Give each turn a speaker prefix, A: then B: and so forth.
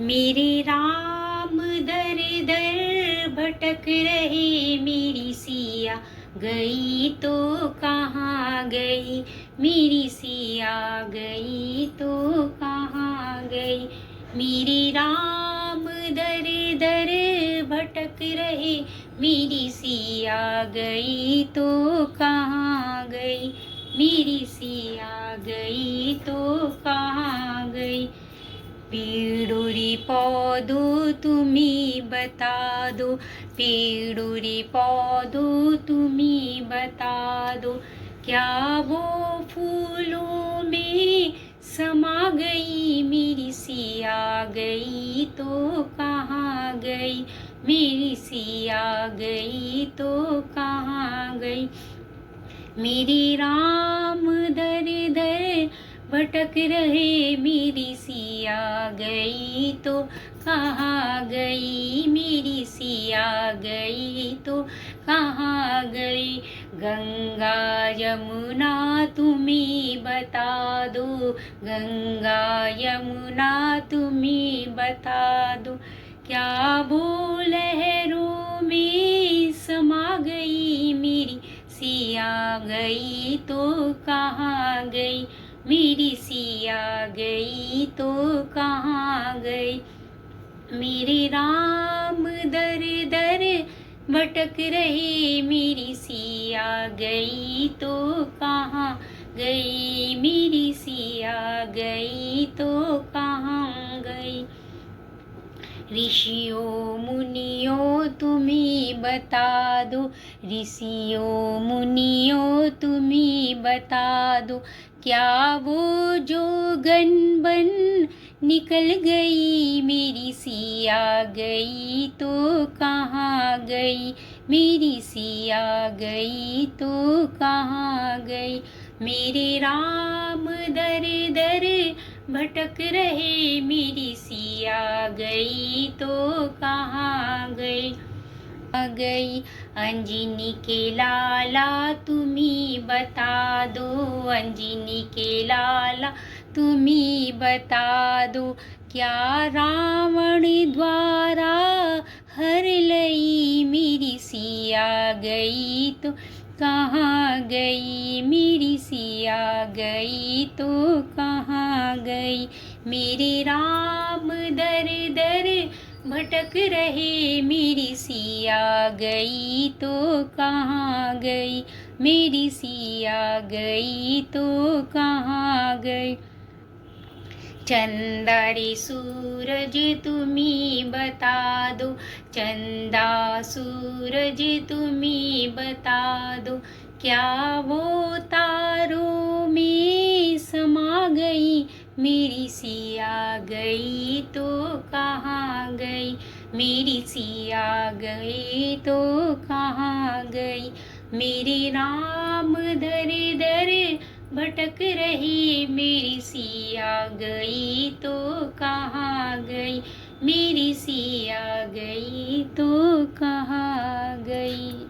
A: मेरे राम दर दर भटक रहे, मेरी सिया गई तो कहाँ गई, मेरी सिया गई तो कहाँ गई। मेरे राम दर दर भटक रहे, मेरी सिया गई तो कहाँ गई, मेरी सिया गई तो कहाँ गई। पेड़ों रे पौधों तुम्ही बता दो, पेड़ों रे पौधों तुम्ही बता दो, क्या वो फूलों में समा गई, मेरी सिया गई तो कहाँ गई, मेरी सिया गई तो कहाँ गई। मेरे राम दर दर भटक रहे, मेरी सिया गई तो कहाँ गई, मेरी सिया गई तो कहाँ गई। गंगा यमुना तुम्ही बता दो, गंगा यमुना तुम्ही बता दो, क्या वो लहरों में समा गई, मेरी सिया गई तो कहाँ गई, मेरी सिया गई तो कहाँ गई। मेरे राम दर दर भटक रहे, मेरी सिया गई तो कहाँ गई, मेरी सिया गई तो कहाँ गई। ऋषियों मुनियों तुम्ही बता दो, ऋषियों मुनियों तुम्ही बता दो, क्या वो जोगन बन निकल गई, मेरी सिया गई तो कहाँ गई, मेरी सिया गई तो कहाँ गई। मेरे राम दर दर भटक रहे, मेरी सिया गई तो कहाँ गई, गई। अंजनी के लाला तुम्ही बता दो, अंजनी के लाला तुम्ही बता दो, क्या रावण द्वारा हर लई, मेरी सिया गई तो कहाँ गई, मेरी सिया गई तो कहाँ गई। मेरे राम दर दर भटक रहे, मेरी सिया गई तो कहाँ गई, मेरी सिया गई तो कहाँ गई। चंदा रे सूरज तुम्ही बता दो, चंदा सूरज तुम्ही बता दो, क्या वो तारों में समा गई, मेरी सिया गई तो कहाँ गई, मेरी सिया गई तो कहाँ गई। मेरे राम दर दर भटक रही, मेरी सिया गई तो कहाँ गई, मेरी सिया गई तो कहाँ गई।